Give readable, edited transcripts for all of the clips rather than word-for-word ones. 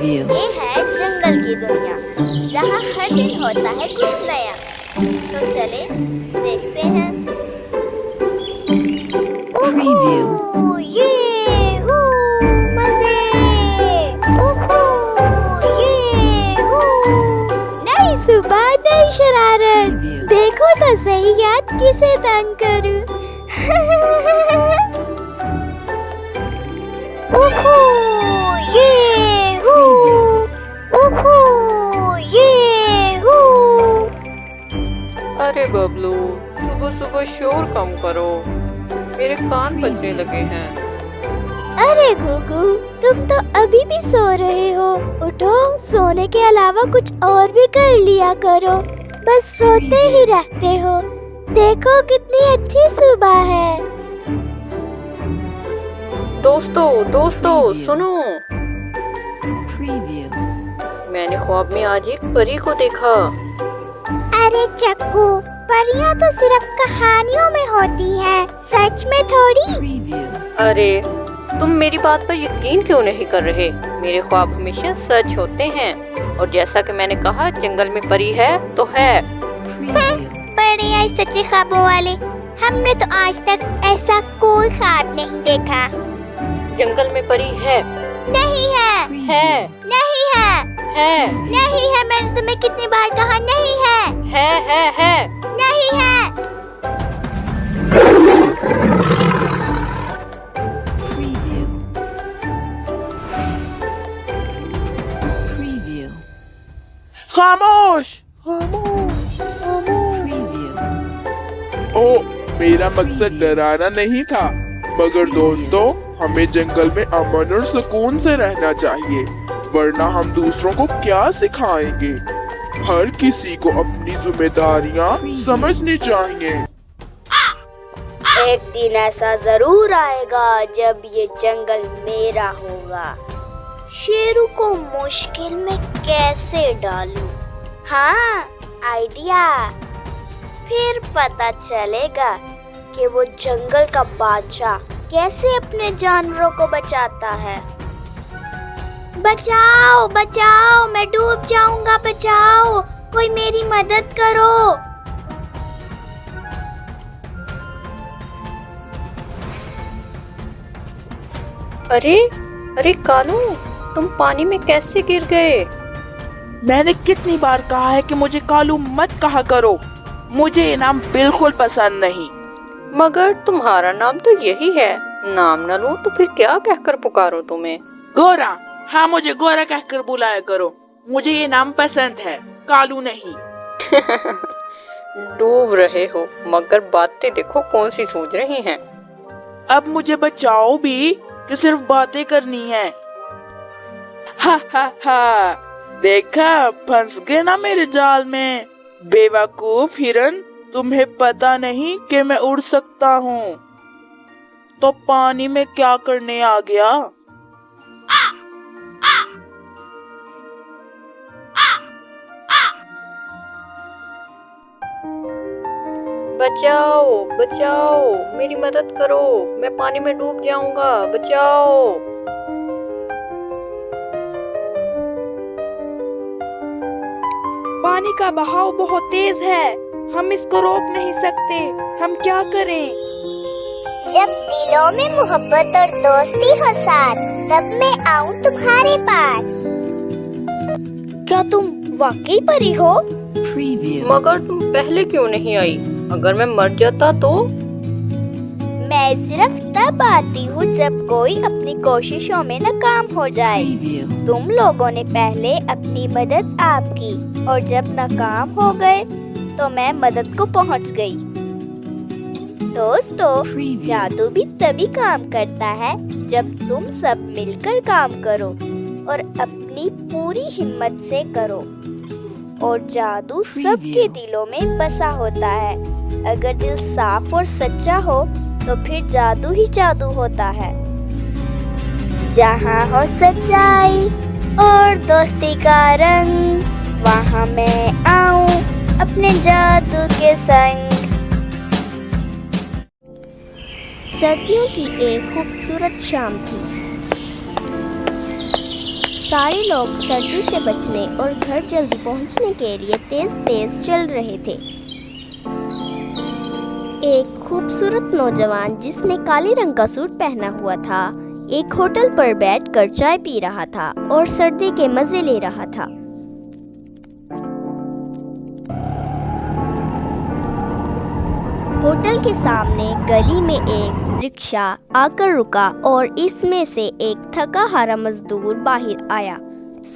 ये है जंगल की दुनिया, जहाँ हर दिन होता है कुछ नया। तो चले देखते हैं। नई सुबह नई शरारत, देखो तो सही याद किसे तंग करूं। अरे बबलू, सुबह सुबह शोर कम करो, मेरे कान बजने लगे हैं। अरे गुगु, तुम तो अभी भी सो रहे हो। उठो, सोने के अलावा कुछ और भी कर लिया करो, बस सोते ही रहते हो। देखो कितनी अच्छी सुबह है। दोस्तों सुनो, मैंने ख्वाब में आज एक परी को देखा। अरे चक्कू, परियां तो सिर्फ कहानियों में होती हैं, सच में थोड़ी। अरे तुम मेरी बात पर यकीन क्यों नहीं कर रहे? मेरे ख्वाब हमेशा सच होते हैं, और जैसा कि मैंने कहा, जंगल में परी है तो है। बड़े आई सच्चे ख्वाबों वाले, हमने तो आज तक ऐसा कोई ख्वाब नहीं देखा। जंगल में परी है। नहीं है। है। नहीं है। है। नहीं है, मैंने तुम्हें कितनी बार कहा नहीं है। है। नहीं है। खामोश। ओ, मेरा मकसद डराना नहीं था, मगर दोस्तों, हमें जंगल में अमन और सुकून से रहना चाहिए, वरना हम दूसरों को क्या सिखाएंगे। हर किसी को अपनी जिम्मेदारियां समझनी चाहिए। एक दिन ऐसा जरूर आएगा जब ये जंगल मेरा होगा। शेरू को मुश्किल में कैसे डालूं? हाँ, आइडिया। फिर पता चलेगा कि वो जंगल का बादशाह कैसे अपने जानवरों को बचाता है। बचाओ बचाओ, मैं डूब जाऊंगा, बचाओ, कोई मेरी मदद करो। अरे कालू, तुम पानी में कैसे गिर गए? मैंने कितनी बार कहा है कि मुझे कालू मत कहा करो, मुझे ये नाम बिल्कुल पसंद नहीं। मगर तुम्हारा नाम तो यही है, नाम न लो तो फिर क्या कहकर पुकारो तुम्हें? गोरा। हाँ, मुझे गोरा कहकर बुलाया करो, मुझे ये नाम पसंद है, कालू नहीं। डूब रहे हो, मगर बातें देखो कौन सी सोच रही हैं। अब मुझे बचाओ भी कि सिर्फ बातें करनी है। हा, देखा, फंस गए ना मेरे जाल में। बेवकूफ हिरन, तुम्हें पता नहीं कि मैं उड़ सकता हूँ, तो पानी में क्या करने आ गया? बचाओ, मेरी मदद करो, मैं पानी में डूब जाऊंगा, बचाओ। पानी का बहाव बहुत तेज है, हम इसको रोक नहीं सकते, हम क्या करें? जब दिलों में मोहब्बत और दोस्ती हो साथ, तब मैं आऊं तुम्हारे पास। क्या तुम वाकई परी हो? मगर तुम पहले क्यों नहीं आई? अगर मैं मर जाता तो? मैं सिर्फ तब आती हूँ जब कोई अपनी कोशिशों में नाकाम हो जाए। तुम लोगों ने पहले अपनी मदद आप की, और जब नाकाम हो गए तो मैं मदद को पहुँच गई। दोस्तों, जादू भी तभी काम करता है जब तुम सब मिलकर काम करो और अपनी पूरी हिम्मत से करो, और जादू सबके दिलों में बसा होता है। अगर दिल साफ और सच्चा हो तो फिर जादू ही जादू होता है। जहाँ हो सच्चाई और दोस्ती का रंग, वहाँ मैं आऊं अपने जादू के संग। सर्दियों की एक खूबसूरत शाम थी। سارے لوگ سردی سے بچنے اور گھر جلدی پہنچنے کے لیے تیز تیز چل رہے تھے۔ ایک خوبصورت نوجوان جس نے کالے رنگ کا سوٹ پہنا ہوا تھا ایک ہوٹل پر بیٹھ کر چائے پی رہا تھا اور سردی کے مزے لے رہا تھا۔ ہوٹل کے سامنے گلی میں ایک رکشہ آ کر رکا اور اس میں سے ایک تھکا ہارا مزدور باہر آیا۔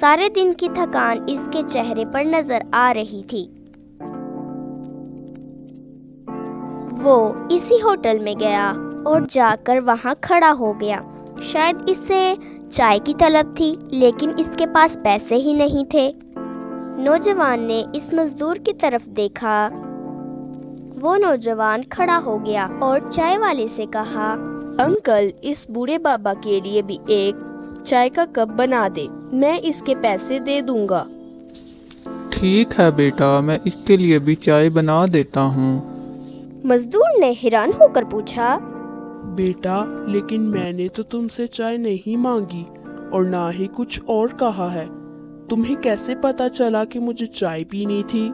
سارے دن کی تھکان اس کے چہرے پر نظر آ رہی تھی۔ وہ اسی ہوٹل میں گیا اور جا کر وہاں کھڑا ہو گیا۔ شاید اس سے چائے کی طلب تھی لیکن اس کے پاس پیسے ہی نہیں تھے۔ نوجوان نے اس مزدور کی طرف دیکھا۔ وہ نوجوان کھڑا ہو گیا اور چائے والے سے کہا، انکل اس بوڑھے بابا کے لیے بھی ایک چائے کا کپ بنا دے، میں اس کے پیسے دے دوں گا۔ ٹھیک ہے بیٹا، میں اس کے لیے بھی چائے بنا دیتا ہوں۔ مزدور نے حیران ہو کر پوچھا، بیٹا لیکن میں نے تو تم سے چائے نہیں مانگی اور نہ ہی کچھ اور کہا ہے، تمہیں کیسے پتا چلا کہ مجھے چائے پینی تھی؟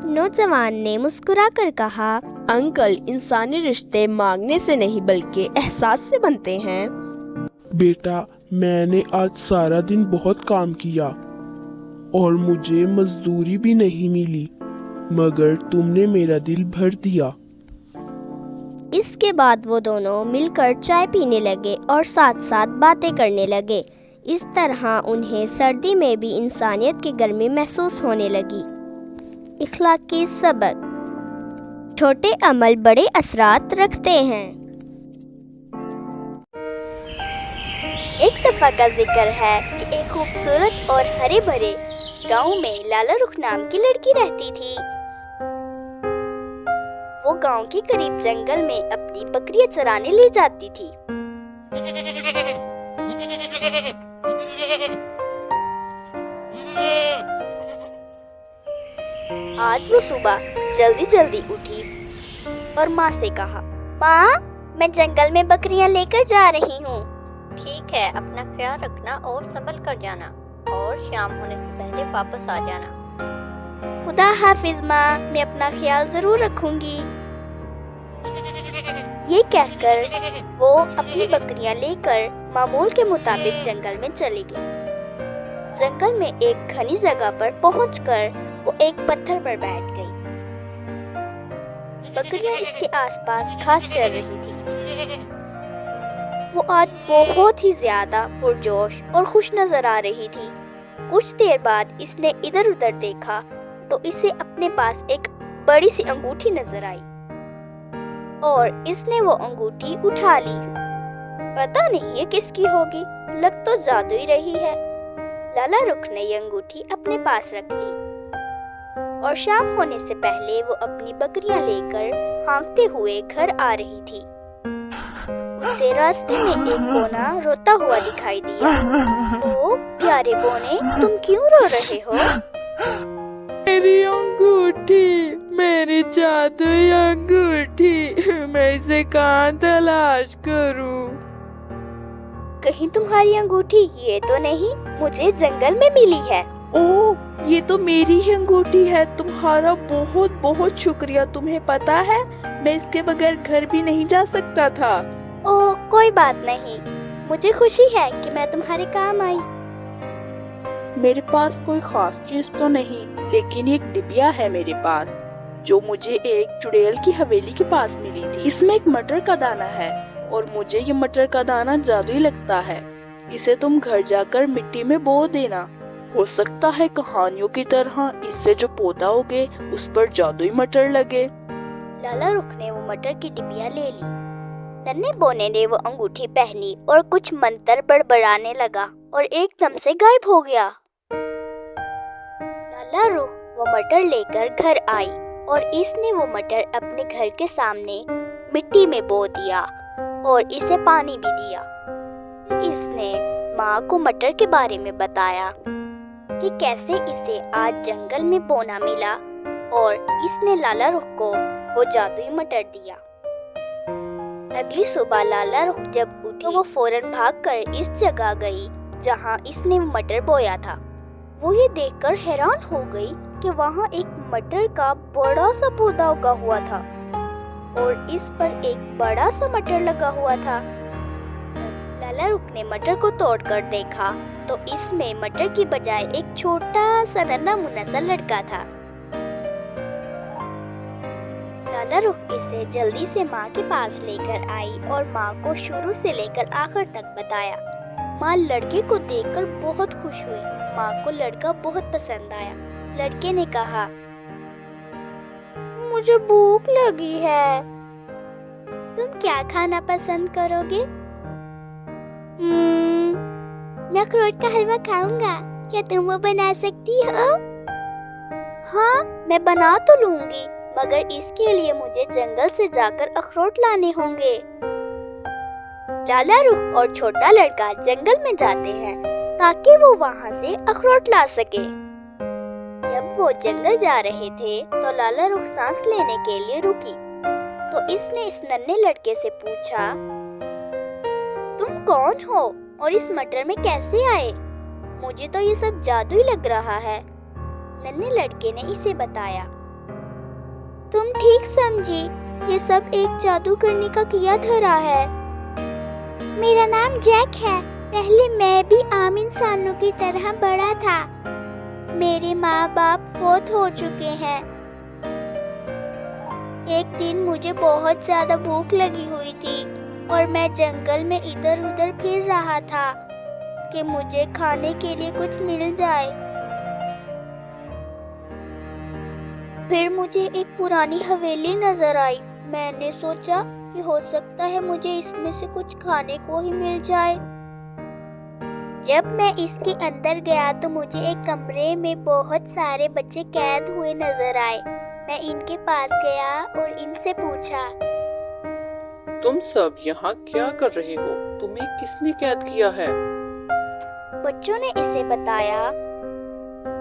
نوجوان نے مسکرا کر کہا، انکل انسانی رشتے مانگنے سے نہیں بلکہ احساس سے بنتے ہیں۔ بیٹا میں نے آج سارا دن بہت کام کیا اور مجھے مزدوری بھی نہیں ملی، مگر تم نے میرا دل بھر دیا۔ اس کے بعد وہ دونوں مل کر چائے پینے لگے اور ساتھ ساتھ باتیں کرنے لگے۔ اس طرح انہیں سردی میں بھی انسانیت کی گرمی محسوس ہونے لگی۔ اخلاقی سبق: چھوٹے عمل بڑے اثرات رکھتے ہیں۔ ایک دفعہ کا ذکر ہے کہ ایک خوبصورت اور ہرے بھرے گاؤں میں لالا رخ نام کی لڑکی رہتی تھی۔ وہ گاؤں کے قریب جنگل میں اپنی بکریاں چرانے لے جاتی تھی۔ آج وہ صبح جلدی جلدی اٹھی اور ماں سے کہا، ماں میں جنگل میں بکریاں لے کر جا رہی ہوں۔ ٹھیک ہے، اپنا خیال رکھنا اور سنبھل کر جانا اور شام ہونے سے پہلے واپس آ جانا۔ خدا حافظ ماں، میں اپنا خیال ضرور رکھوں گی۔ یہ کہہ کر وہ اپنی بکریاں لے کر معمول کے مطابق جنگل میں چلی گئی۔ جنگل میں ایک گھنی جگہ پر پہنچ کر وہ ایک پتھر پر بیٹھ گئی۔ بکریاں اس کے آس پاس گھاس چر رہی تھی۔ وہ آج بہت ہی زیادہ پرجوش اور خوش نظر آ رہی تھی۔ کچھ دیر بعد اس نے ادھر ادھر دیکھا تو اسے اپنے پاس ایک بڑی سی انگوٹھی نظر آئی اور اس نے وہ انگوٹھی اٹھا لی۔ پتہ نہیں یہ کس کی ہوگی، لگ تو جادوئی رہی ہے۔ لالا رخ نے یہ انگوٹھی اپنے پاس رکھ لی اور شام ہونے سے پہلے وہ اپنی بکریاں لے کر ہانکتے ہوئے گھر آ رہی تھی۔ اسے راستے میں ایک بونا روتا ہوا دکھائی دیا۔ او پیارے بونے، تم کیوں رو رہے ہو؟ میری انگوٹھی، میری جادوئی انگوٹھی، میں اسے کہاں تلاش کروں؟ کہیں تمہاری انگوٹھی یہ تو نہیں مجھے جنگل میں ملی ہے؟ اوہ یہ تو میری ہی انگوٹھی ہے، تمہارا بہت بہت شکریہ۔ تمہیں پتا ہے میں اس کے بغیر گھر بھی نہیں جا سکتا تھا۔ او کوئی بات نہیں، مجھے خوشی ہے کہ میں تمہارے کام آئی۔ میرے پاس کوئی خاص چیز تو نہیں، لیکن ایک ڈبیا ہے میرے پاس جو مجھے ایک چڑیل کی حویلی کے پاس ملی تھی۔ اس میں ایک مٹر کا دانہ ہے اور مجھے یہ مٹر کا دانہ جادوئی لگتا ہے۔ اسے تم گھر جا کر مٹی میں بو دینا، ہو سکتا ہے کہانیوں کی طرح اس سے جو پودا ہوگے اس پر جادوئی مٹر لگے۔ لالا رخ نے وہ مٹر کی ڈبیا لے لی۔ ننھے بونے نے وہ انگوٹھی پہنی اور کچھ منتر بڑبڑانے لگا اور ایک دم سے غائب ہو گیا۔ لالا رخ وہ مٹر لے کر گھر آئی اور اس نے وہ مٹر اپنے گھر کے سامنے مٹی میں بو دیا اور اسے پانی بھی دیا۔ اس نے ماں کو مٹر کے بارے میں بتایا کہ کیسے اسے آج جنگل میں بونا ملا اور اس نے لالا رخ کو وہ جادوئی مٹر دیا۔ اگلی صبح لالا رخ جب اٹھی وہ فوراً بھاگ کر اس جگہ گئی जहाँ इसने मटर बोया था। वो ये देखकर हैरान हो गई कि वहाँ एक मटर का बड़ा सा पौधा उगा हुआ था और इस पर एक बड़ा सा मटर लगा हुआ था। लाला रुख ने मटर को तोड़कर देखा तो इसमें मटर की बजाय एक छोटा सा नन्हा मुन्ना सा लड़का था। लाला रुख इसे जल्दी से माँ के पास लेकर आई और माँ को शुरू से लेकर आखिर तक बताया। माँ लड़के को देखकर बहुत खुश हुई। माँ को लड़का बहुत पसंद आया। लड़के ने कहा, मुझे भूख लगी है, तुम क्या खाना पसंद करोगे? मैं अखरोट का हलवा खाऊंगा, क्या तुम वो बना सकती हो? हाँ, मैं बना तो लूंगी, मगर इसके लिए मुझे जंगल से जाकर अखरोट लाने होंगे। लाला रुख और छोटा लड़का जंगल में जाते हैं ताकि वो वहाँ से अखरोट ला सके। जब वो जंगल जा रहे थे तो लाला रुख सांस लेने के लिए रुकी तो इसने इस नन्हे लड़के से पूछा, तुम कौन हो और इस मटर में कैसे आए? मुझे तो ये सब जादू ही लग रहा है। नन्हे लड़के ने इसे बताया, तुम ठीक समझी, ये सब एक जादूगरनी का किया धरा है। मेरा नाम जैक है। पहले मैं भी आम इंसानों की तरह बड़ा था। मेरे माँ बाप फौत हो चुके हैं। एक दिन मुझे बहुत ज्यादा भूख लगी हुई थी और मैं जंगल में इधर उधर फिर रहा था कि मुझे खाने के लिए कुछ मिल जाए। फिर मुझे एक पुरानी हवेली नजर आई। मैंने सोचा कि हो सकता है मुझे इसमें से कुछ खाने को ही मिल जाए। जब मैं इसके अंदर गया तो मुझे एक कमरे में बहुत सारे बच्चे कैद हुए नजर आए। मैं इनके पास गया और इनसे पूछा, तुम सब यहाँ क्या कर रहे हो? तुम्हें किसने कैद किया है? बच्चों ने इसे बताया,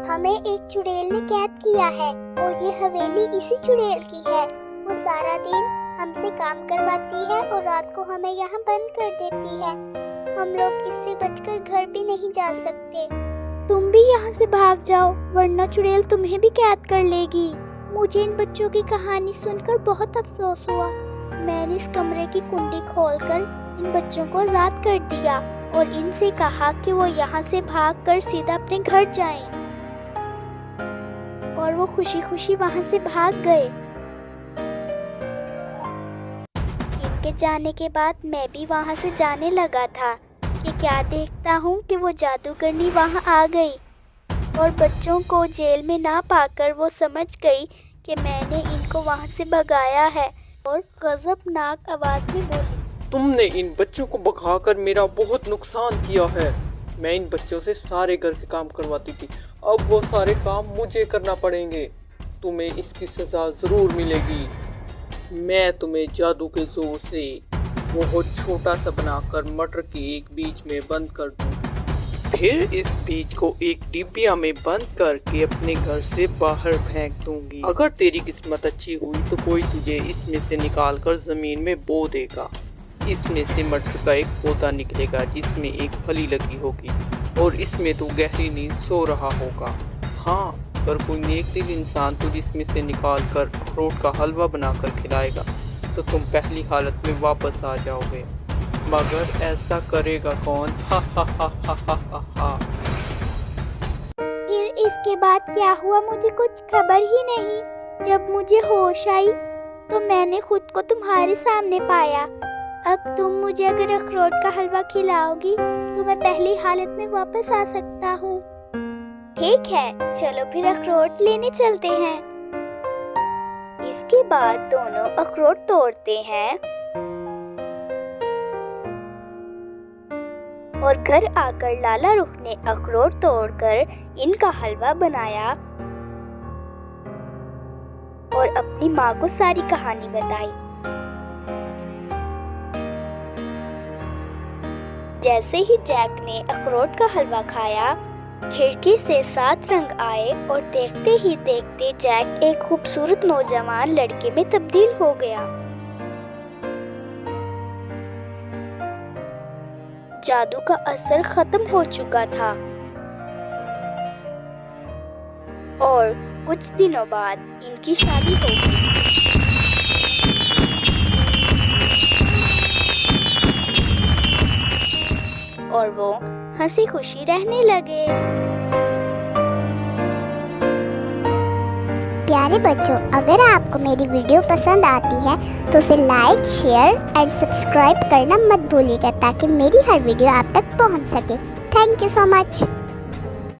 हमें एक चुड़ैल ने कैद किया है और ये हवेली इसी चुड़ैल की है। वो सारा दिन हमसे काम करवाती है और रात को हमें यहाँ बंद कर देती है। हम लोग इससे बचकर घर भी नहीं जा सकते। तुम भी यहाँ से भाग जाओ वरना चुड़ैल तुम्हें भी कैद कर लेगी। मुझे इन बच्चों की कहानी सुनकर बहुत अफसोस हुआ। मैंने इस कमरे की कुंडी खोलकर इन बच्चों को आजाद कर दिया और इनसे कहा कि वो यहाँ से भागकर सीधा अपने घर जाएं। और वो खुशी खुशी वहाँ से भाग गए। इनके जाने के बाद मैं भी वहाँ से जाने लगा था कि क्या देखता हूँ कि वो जादूगरनी वहाँ आ गई और बच्चों को जेल में ना पाकर वो समझ गई कि मैंने इनको वहाँ से भगाया है और गजबनाक आवाज में बोली, तुमने इन बच्चों को भगाकर मेरा बहुत नुकसान किया है। मैं इन बच्चों से सारे घर के काम करवाती थी, अब वो सारे काम मुझे करना पड़ेंगे। तुम्हें इसकी सजा जरूर मिलेगी। मैं तुम्हें जादू के जोर से बहुत छोटा सा बनाकर मटर के एक बीज में बंद कर दूँ। फिर इस बीज को एक डिबिया में बंद करके अपने घर से बाहर फेंक दूंगी। अगर तेरी किस्मत अच्छी हुई तो कोई तुझे इसमें से निकाल कर जमीन में बो देगा। इसमें से मटर का एक पौधा निकलेगा जिसमें एक फली लगी होगी और इसमें तू गहरी नींद सो रहा होगा। हाँ, अगर कोई नेक दिल इंसान तुझे इसमें से निकाल कर अखरोट का हलवा बनाकर खिलाएगा तो तुम पहली हालत में वापस आ जाओगे। मगर ऐसा करेगा कौन? हा हा हा हा हा हा हा। फिर इसके बाद क्या हुआ मुझे कुछ खबर ही नहीं। जब मुझे होश आई तो मैंने खुद को तुम्हारे सामने पाया। अब तुम मुझे अगर अखरोट का हलवा खिलाओगी तो मैं पहली हालत में वापस आ सकता हूँ। ठीक है, चलो फिर अखरोट लेने चलते हैं। इसके बाद दोनों अखरोट तोड़ते हैं और घर आकर लाला रुख ने अखरोट तोड़कर इनका हलवा बनाया और अपनी माँ को सारी कहानी बताई। जैसे ही जैक ने अखरोट का हलवा खाया, खिड़की से 7 रंग आए और देखते ही देखते जैक एक खूबसूरत नौजवान लड़के में तब्दील हो गया। जादू का असर खत्म हो चुका था और कुछ दिनों बाद इनकी शादी हो गई। और वो हंसी खुशी रहने लगे। प्यारे बच्चों, अगर आपको मेरी वीडियो पसंद आती है तो उसे लाइक, शेयर एंड सब्सक्राइब करना मत भूलिएगा ताकि मेरी हर वीडियो आप तक पहुंच सके। Thank you so much.